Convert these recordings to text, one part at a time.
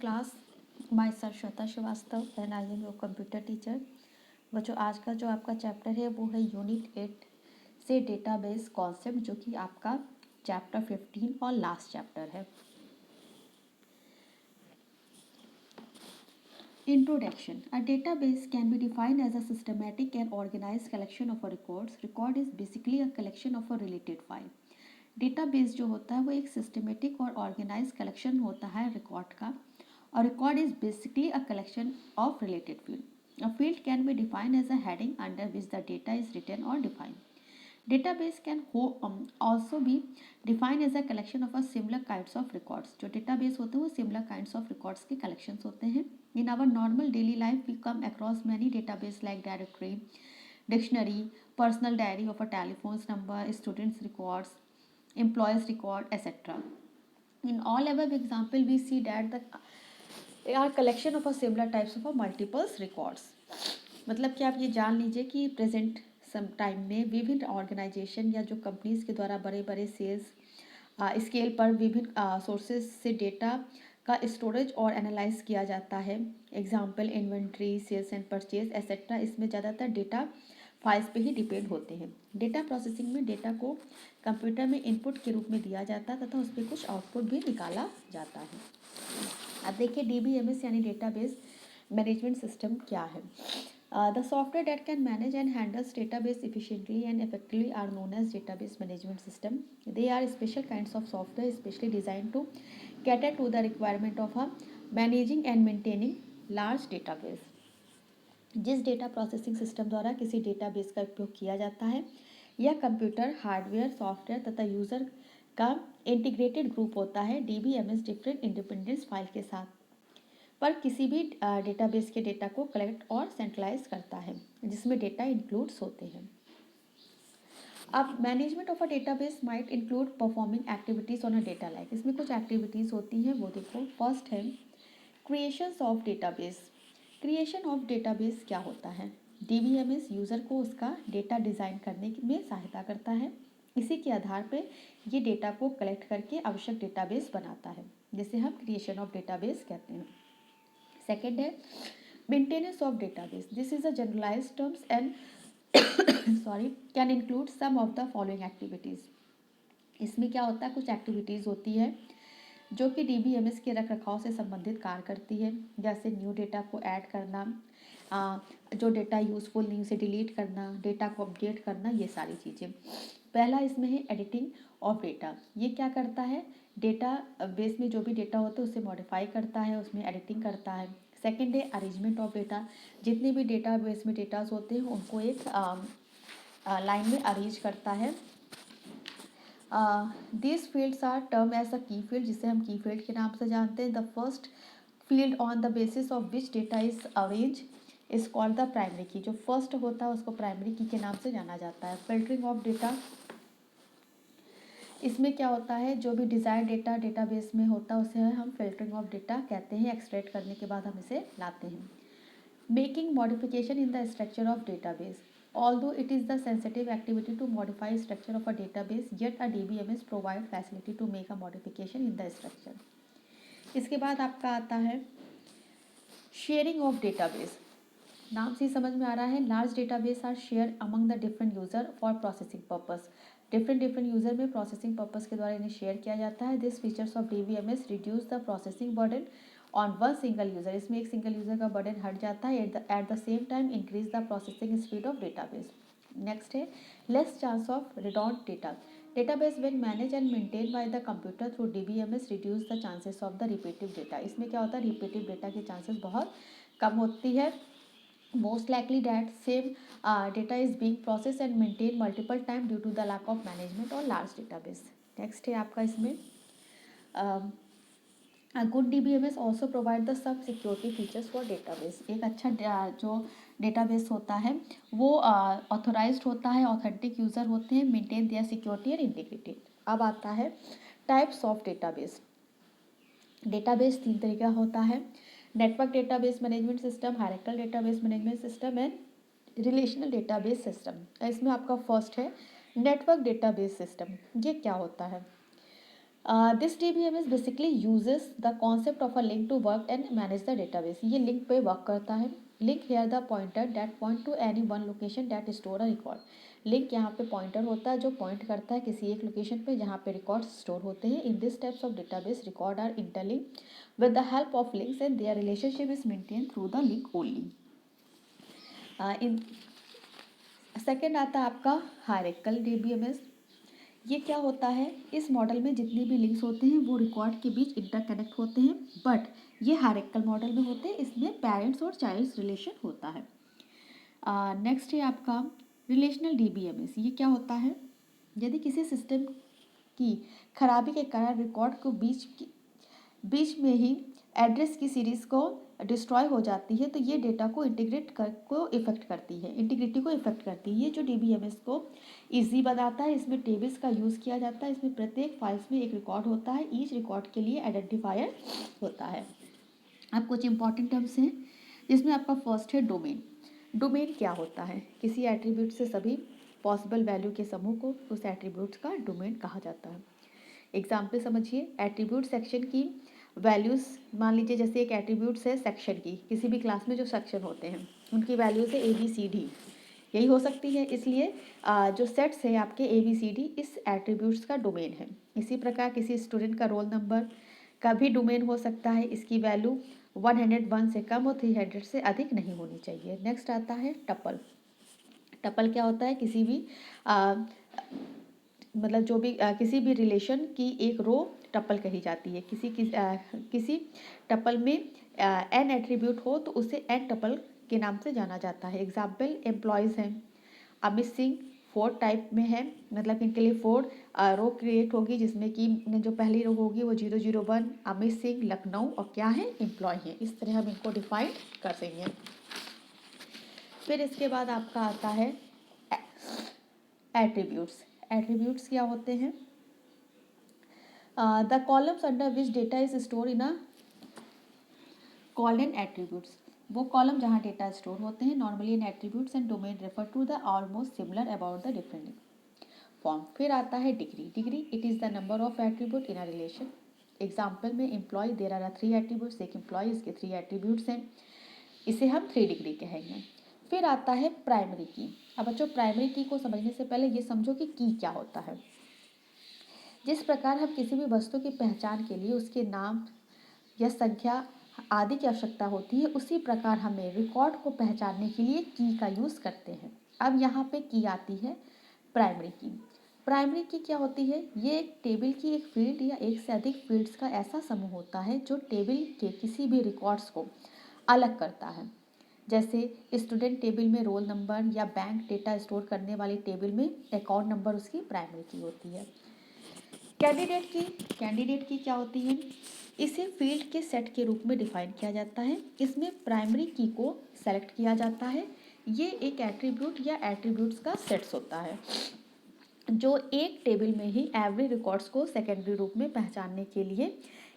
class. Myself Shweta Srivastava and I am your computer teacher. बच्चों आज का जो आपका चैप्टर है वो है यूनिट 8 से डेटाबेस कॉन्सेप्ट, जो कि आपका चैप्टर 15 और लास्ट चैप्टर है. Introduction. A database can be defined as a systematic and organized collection of records. Record is basically a collection of a related file. Database जो होता है वो एक सिस्टमेटिक और ऑर्गेनाइज कलेक्शन होता है रिकॉर्ड का, और record is basically a collection of related field. A field can be defined as a heading under which the data is written और defined. Database can also be defined as a collection of a similar kinds of records. जो database होते हैं वो similar kinds of records के collections होते हैं. In our normal daily life, we come across many database like directory, dictionary, personal diary of a telephone's number, students' records, employees' record, etc. In all above example, we see that they are collection of a similar types of a multiples records. मतलब कि आप ये जान लीजिए कि present some time में विभिन्न organisation या जो कंपनीज के द्वारा बड़े बड़े सेल्स स्केल पर विभिन्न सोर्सेज से डेटा का स्टोरेज और एनालाइज किया जाता है. Example inventory, sales and purchase etcetera. इसमें ज़्यादातर डेटा फाइल्स पे ही डिपेंड होते हैं. डेटा प्रोसेसिंग में डेटा को कंप्यूटर में इनपुट के रूप में दिया जाता है तथा उस पर कुछ आउटपुट भी निकाला जाता है. अब देखिए DBMS यानी डेटाबेस मैनेजमेंट सिस्टम क्या है. The software that can manage and handles database efficiently and effectively are known as database management system. They are special kinds of software specially designed to cater to the requirement of managing and maintaining large database. जिस data processing system द्वारा किसी database का उपयोग किया जाता है यह computer, hardware, software तथा यूज़र का इंटीग्रेटेड ग्रुप होता है. DBMS डिफरेंट इंडिपेंडेंस फाइल के साथ पर किसी भी डेटाबेस के डेटा को कलेक्ट और सेंट्रलाइज करता है जिसमें डेटा इंक्लूड्स होते हैं. अब management of a database might include performing activities on a data like. इसमें कुछ एक्टिविटीज़ होती हैं वो देखो. फर्स्ट है creation of database. Creation of database क्या होता है. DBMS यूज़र को उसका डेटा डिज़ाइन करने में सहायता करता है. इसी के आधार पर ये डेटा को कलेक्ट करके आवश्यक डेटाबेस बनाता है जिसे हम क्रिएशन ऑफ डेटाबेस कहते हैं. Second है maintenance of database. This is a generalized terms and can include some of the following activities. इसमें क्या होता है, कुछ एक्टिविटीज़ होती है जो कि DBMS के रख रखाव से संबंधित कार्य करती है, जैसे न्यू डेटा को ऐड करना, जो डेटा यूज़फुल नहीं उसे डिलीट करना, डेटा को अपडेट करना, ये सारी चीज़ें. पहला इसमें है एडिटिंग ऑफ डेटा. ये क्या करता है, डेटा बेस में जो भी डेटा होता है उसे मॉडिफाई करता है, उसमें एडिटिंग करता है. सेकेंड है अरेंजमेंट ऑफ डेटा. जितने भी डेटा बेस में डेटाज होते हैं उनको एक लाइन में अरेंज करता है. This fields are term as a key field, जिसे हम की फील्ड के नाम से जानते हैं. The first field on the basis of which data is arrange is called the primary की. जो फर्स्ट होता है उसको प्राइमरी की के नाम से जाना जाता है. Filtering of data. इसमें क्या होता है, जो भी डिज़ायर डेटा डेटाबेस में होता है उसे हम फिल्टरिंग ऑफ डेटा कहते हैं. एक्सट्रैक्ट करने के बाद हम इसे लाते हैं. Making modification in the structure of database. Although it is the sensitive activity to modify structure of a database, yet a DBMS provide facility to make a modification in the structure. इसके बाद आपका आता है sharing of database. नाम से ही समझ में आ रहा है, large database are share among the different user for processing purpose. Different user में प्रोसेसिंग पर्पस के द्वारा इन्हें शेयर किया जाता है. This features of DBMS reduce the processing burden on one single user. इसमें एक सिंगल यूज़र का बर्डन हट जाता है. At the same time increase the processing speed of database. Next है less chance of redundant data. Database when manage and maintain by the computer through DBMS reduce the chances of the repetitive data. इसमें क्या होता है, repetitive data के chances बहुत कम होती है. Most likely that same data is being processed and maintained multiple time due to the lack of management or large database. Next है आपका इसमें a good DBMS also provide the some security features for database. एक अच्छा जो database होता है वो authorised होता है, ऑथेंटिक यूज़र होते हैं, maintain their security and integrity. अब आता है टाइप्स ऑफ डेटाबेस. डेटाबेस 3 तरीके का होता है. Network database management system, hierarchical database management system and relational database system. इसमें आपका फर्स्ट है नेटवर्क डेटाबेस सिस्टम. ये क्या होता है, this DBMS basically uses the concept of a link to work and manage the database. ये link पे work करता है। Link here the pointer that point to any one location that store a record. Link यहाँ पे pointer होता है जो point करता है किसी एक लोकेशन पे जहाँ पे रिकॉर्ड स्टोर होते हैं। In this types of database record are interlink with the help of links and their relationship is maintain through the link only. In second आता है आपका हायरार्किकल DBMS। ये क्या होता है, इस मॉडल में जितने भी लिंक्स होते हैं वो रिकॉर्ड के बीच इंटरकनेक्ट होते हैं, बट ये हायरार्किकल मॉडल में होते हैं, इसमें पेरेंट्स और चाइल्ड्स रिलेशन होता है। नेक्स्ट है आपका रिलेशनल DBMS। ये क्या होता है, यदि किसी सिस्टम की खराबी के कारण रिकॉर्ड को बीच में ही एड्रेस की सीरीज़ को डिस्ट्रॉय हो जाती है तो ये डेटा को इफेक्ट करती है, इंटीग्रिटी को इफेक्ट करती है। ये जो DBMS को इजी बनाता है, इसमें टेबल्स का यूज़ किया जाता है। इसमें प्रत्येक फाइल्स में एक रिकॉर्ड होता है, ईच रिकॉर्ड के लिए आइडेंटिफायर होता है। अब कुछ इंपॉर्टेंट टर्म्स हैं जिसमें आपका फर्स्ट है डोमेन। डोमेन क्या होता है, किसी एट्रीब्यूट से सभी पॉसिबल वैल्यू के समूह को उस एट्रीब्यूट्स का डोमेन कहा जाता है। एग्जाम्पल समझिए, एट्रीब्यूट सेक्शन की वैल्यूज़, मान लीजिए जैसे एक एट्रीब्यूट्स है सेक्शन की, किसी भी क्लास में जो सेक्शन होते हैं उनकी वैल्यूज़ है ABCD, यही हो सकती है। इसलिए जो सेट्स है आपके ABCD इस एट्रीब्यूट्स का डोमेन है। इसी प्रकार किसी स्टूडेंट का रोल नंबर का भी डोमेन हो सकता है, इसकी वैल्यू 101 से कम और 300 से अधिक नहीं होनी चाहिए। नेक्स्ट आता है टपल। टपल क्या होता है, किसी भी मतलब जो भी किसी भी रिलेशन की एक रो टपल कही जाती है। किसी टपल में n एट्रीब्यूट हो तो उसे n टपल के नाम से जाना जाता है। एग्जाम्पल एम्प्लॉयज़ हैं, अमित सिंह 4 टाइप में है, मतलब इनके लिए 4 रो क्रिएट होगी जिसमें कि जो पहली रो होगी वो 001 अमित सिंह लखनऊ और क्या है एम्प्लॉय है। इस तरह हम इनको डिफाइन कर देंगे। फिर इसके बाद आपका आता है एट्रीब्यूट्स। एट्रीब्यूट्स क्या होते हैं, the columns under which data is store in a called an attributes. वो कॉलम जहाँ डेटा स्टोर होते हैं। Normally in attributes and domain refer to the almost similar about the different form. फिर आता है degree. Degree it is the number of attribute in a relation. Example में employee there are 3 attributes, एक employee इसके 3 attributes हैं, इसे हम 3 degree कहेंगे। फिर आता है प्राइमरी की। अब बच्चों प्राइमरी की को समझने से पहले ये समझो कि की क्या होता है। जिस प्रकार हम किसी भी वस्तु की पहचान के लिए उसके नाम या संख्या आदि की आवश्यकता होती है, उसी प्रकार हमें रिकॉर्ड को पहचानने के लिए की का यूज़ करते हैं। अब यहाँ पे की आती है प्राइमरी की। प्राइमरी की क्या होती है, ये एक टेबल की एक फील्ड या एक से अधिक फील्ड्स का ऐसा समूह होता है जो टेबल के किसी भी रिकॉर्ड्स को अलग करता है। जैसे स्टूडेंट टेबल में रोल नंबर या बैंक डेटा स्टोर करने वाली टेबल में अकाउंट नंबर उसकी प्राइमरी की होती है। कैंडिडेट की क्या होती है, इसे फील्ड के सेट के रूप में डिफाइन किया जाता है। इसमें प्राइमरी की को सेलेक्ट किया जाता है। ये एक एट्रीब्यूट या एट्रीब्यूट्स का सेट्स होता है जो एक टेबल में ही एवरी रिकॉर्ड्स को सेकेंडरी रूप में पहचानने के लिए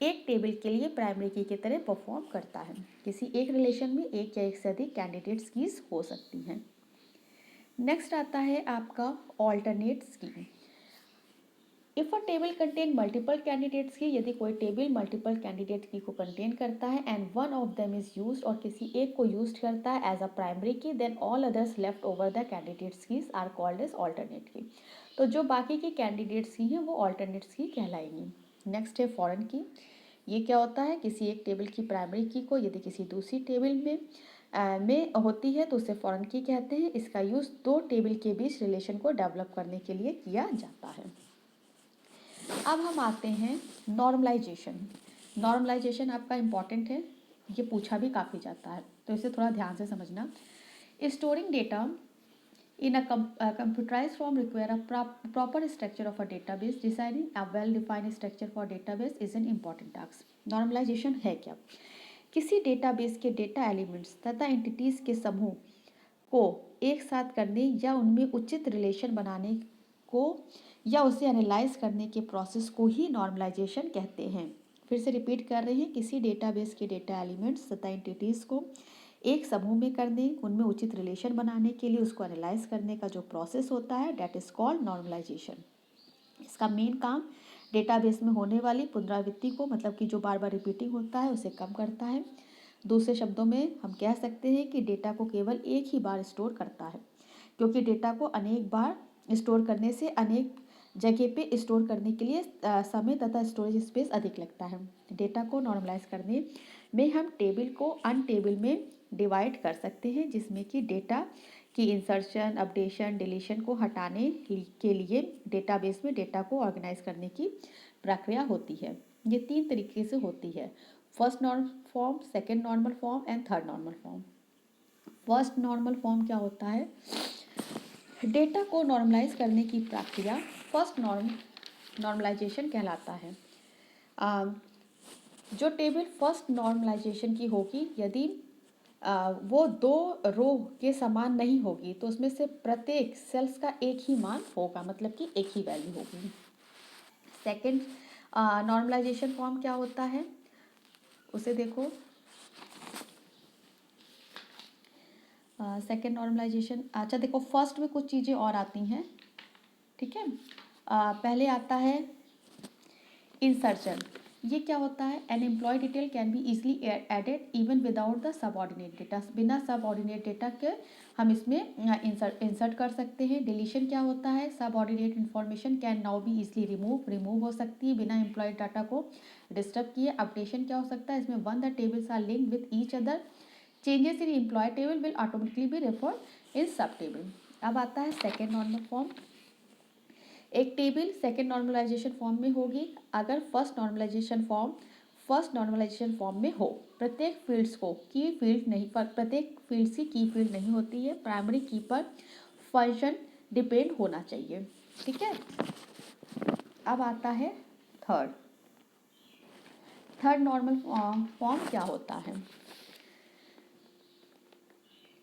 एक टेबल के लिए प्राइमरी की तरह परफॉर्म करता है। किसी एक रिलेशन में एक या एक से अधिक कैंडिडेट्स कीज हो सकती हैं। नेक्स्ट आता है आपका ऑल्टरनेट्स की। If a table contain multiple candidates की, यदि कोई टेबल मल्टीपल कैंडिडेट की को कंटेन करता है and one of them is used और किसी एक को यूज करता है as a primary key, then all others left over the candidates keys are called as alternate key. तो जो बाकी की कैंडिडेट्स की हैं वो ऑल्टरनेट्स की कहलाएंगी। नेक्स्ट है फॉरेन की। ये क्या होता है, किसी एक टेबल की प्राइमरी की को यदि किसी दूसरी टेबल में होती है तो उसे फॉरेन की कहते हैं। इसका यूज़ दो टेबल के बीच रिलेशन को डेवलप करने के लिए किया जाता है। अब हम आते हैं नॉर्मलाइजेशन। नॉर्मलाइजेशन आपका इम्पॉर्टेंट है, ये पूछा भी काफ़ी जाता है तो इसे थोड़ा ध्यान से समझना। Storing data in a computerized form require a proper structure of a database. Designing a well-defined structure for database is an important task. Normalization है क्या, किसी डेटाबेस के डेटा एलिमेंट्स तथा एंटिटीज़ के समूह को एक साथ करने या उनमें उचित रिलेशन बनाने को या उसे एनालाइज करने के प्रोसेस को ही नॉर्मलाइजेशन कहते हैं। फिर से रिपीट कर रहे हैं, किसी डेटाबेस के डेटा एलिमेंट्स तथा एंटिटीज़ को एक समूह में करने, उनमें उचित रिलेशन बनाने के लिए उसको एनालाइज करने का जो प्रोसेस होता है, डेट इज़ कॉल्ड नॉर्मलाइजेशन। इसका मेन काम डेटाबेस में होने वाली पुनरावृत्ति को, मतलब कि जो बार बार रिपीटिंग होता है, उसे कम करता है। दूसरे शब्दों में हम कह सकते हैं कि डेटा को केवल एक ही बार स्टोर करता है, क्योंकि डेटा को अनेक बार स्टोर करने से अनेक जगह पे स्टोर करने के लिए समय तथा स्टोरेज स्पेस अधिक लगता है। डेटा को नॉर्मलाइज करने में हम टेबल को अनटेबल में डिवाइड कर सकते हैं, जिसमें कि डेटा की इंसर्शन, अपडेशन, डिलीशन को हटाने के लिए डेटाबेस में डेटा को ऑर्गेनाइज करने की प्रक्रिया होती है। ये 3 तरीके से होती है: first normal form, second normal form and third normal form. First normal form क्या होता है? डेटा को नॉर्मलाइज करने की प्रक्रिया फर्स्ट नॉर्मलाइजेशन कहलाता है। जो टेबल फर्स्ट नॉर्मलाइजेशन की होगी, यदि वो 2 रो के समान नहीं होगी तो उसमें से प्रत्येक सेल्स का एक ही मान होगा, मतलब कि एक ही वैल्यू होगी। सेकेंड नॉर्मलाइजेशन फॉर्म क्या होता है, उसे देखो। सेकेंड नॉर्मलाइजेशन, अच्छा देखो, फर्स्ट में कुछ चीज़ें और आती हैं, ठीक है। पहले आता है इंसर्शन। ये क्या होता है? An employee detail can be easily added even without the subordinate data. बिना सबऑर्डिनेट डेटा के हम इसमें इंसर्ट कर सकते हैं। डिलीशन क्या होता है? Subordinate information can now be easily remove हो सकती है बिना एम्प्लॉय डाटा को डिस्टर्ब किए। अपडेशन क्या हो सकता है? इसमें one the tables are linked with each other, changes in employee table will automatically be referred in sub table. अब आता है सेकेंड नॉर्मल फॉर्म। एक टेबल सेकेंड नॉर्मलाइजेशन फॉर्म में होगी अगर फर्स्ट नॉर्मलाइजेशन फॉर्म में हो। प्रत्येक फील्ड्स को की फील्ड नहीं, प्रत्येक फील्ड्स की फील्ड नहीं होती है। प्राइमरी की पर फंक्शन डिपेंड होना चाहिए, ठीक है। अब आता है थर्ड नॉर्मल फॉर्म क्या होता है?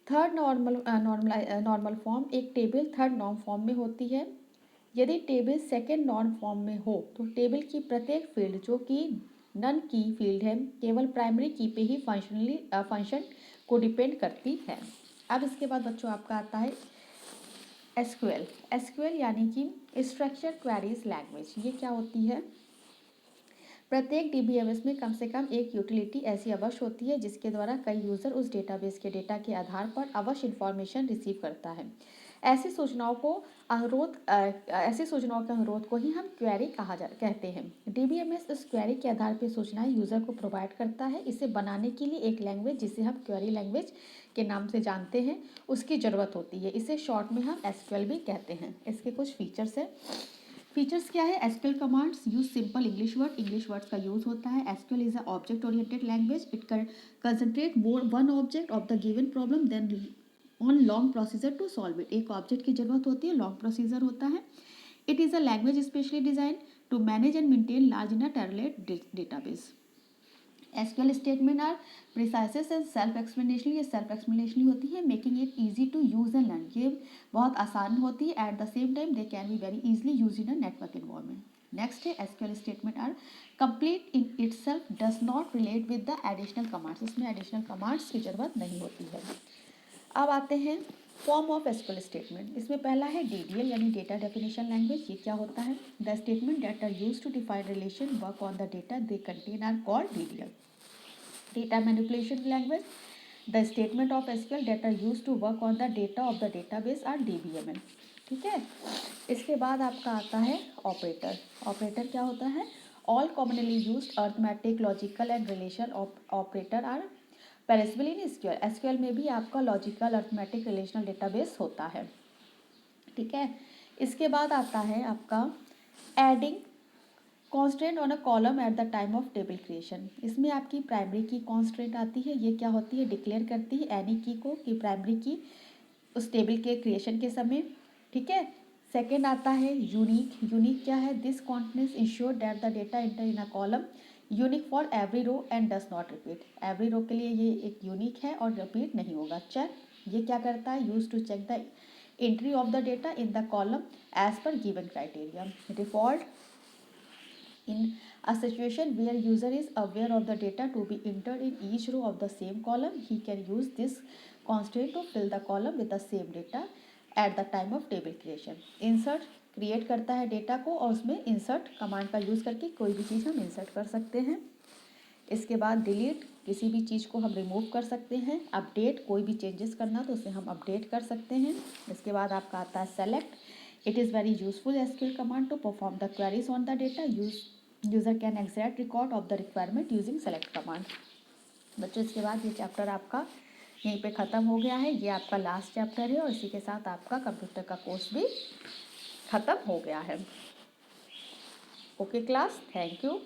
थर्ड नॉर्मल फॉर्म, एक टेबल थर्ड नॉर्म फॉर्म में होती है। यदि टेबल सेकेंड नॉर्म फॉर्म में हो तो टेबल की प्रत्येक फील्ड जो कि नन की फील्ड है, केवल प्राइमरी की पे ही फंक्शन को डिपेंड करती है। अब इसके बाद बच्चों आपका आता है एसक्यूएल। एसक्यूएल यानी कि स्ट्रक्चर क्वेरीज लैंग्वेज। ये क्या होती है? प्रत्येक डीबीएमएस में कम से कम एक यूटिलिटी ऐसी अवश्य होती है जिसके द्वारा कई यूजर उस डेटाबेस के डेटा के आधार पर अवश्य इंफॉर्मेशन रिसीव करता है। ऐसी सूचनाओं के अनुरोध को ही हम क्वेरी कहते हैं। डीबीएमएस इस क्वेरी के आधार पर सूचनाएं यूजर को प्रोवाइड करता है। इसे बनाने के लिए एक लैंग्वेज, जिसे हम क्वेरी लैंग्वेज के नाम से जानते हैं, उसकी ज़रूरत होती है। इसे शॉर्ट में हम एसक्यूएल भी कहते हैं। इसके कुछ फीचर्स हैं। फीचर्स क्या है? SQL commands use simple English words का यूज होता है। SQL is a object oriented language. It concentrate more on object of the given problem than on long procedure to solve it. एक object की जरूरत होती है, लॉन्ग प्रोसीजर होता है। It is a language specially design to manage and maintain large in tabular database. SQL statement are precises and self explanatory. ये self एक्सप्लेनेशनली होती है, making it easy to use and learn. ये बहुत आसान होती है। At the same time they can be very easily use in a network environment. Next है SQL statement are complete in itself, does not relate with the additional commands. इसमें additional commands की जरूरत नहीं होती है। अब आते हैं फॉर्म ऑफ एसक्यूएल स्टेटमेंट। इसमें पहला है डीडीएल यानी डेटा डेफिनेशन लैंग्वेज। ये क्या होता है? The statement that are used to define relation work on the data they contain are called DDL. Data manipulation language, the statement of SQL that are used to work on the data of the database are DBML, ठीक है। इसके बाद आपका आता है operator. Operator क्या होता है? All commonly used arithmetic, logical and relation operator are permissible in SQL. SQL में भी आपका लॉजिकल, अर्थमेटिक, रिलेशनल डेटाबेस होता है, ठीक है। इसके बाद आता है आपका adding constant on a column at the time of table creation. इसमें आपकी प्राइमरी की कॉन्स्टेंट आती है। ये क्या होती है? डिक्लेयर करती है एनी की को, कि प्राइमरी की उस टेबल के क्रिएशन के समय, ठीक है। सेकेंड आता है यूनिक। यूनिक क्या है? This contents ensure that the data enter in a column unique for every row and does not repeat. Every row के लिए ये एक यूनिक है और रिपीट नहीं होगा। चेक, ये क्या करता है? Use to check the entry of the data in the column as per given criteria. Default, in a situation where user is aware of the data to be entered in each row of the same column, he can use this constraint to fill the column with the same data at the time of table creation. Insert create करता है data को और उसमें insert command का use करके कोई भी चीज़ हम इंसर्ट कर सकते हैं। इसके बाद डिलीट, किसी भी चीज़ को हम रिमूव कर सकते हैं। अपडेट, कोई भी चेंजेस करना तो उसे हम अपडेट कर सकते हैं। इसके बाद आपका आता है select, it is very useful SQL command to perform the queries on the data, user can extract record of the requirement using select command. बच्चों इसके बाद ये चैप्टर आपका यहीं पे ख़त्म हो गया है। ये आपका लास्ट चैप्टर है और इसी के साथ आपका कंप्यूटर का कोर्स भी ख़त्म हो गया है। Okay class, thank you.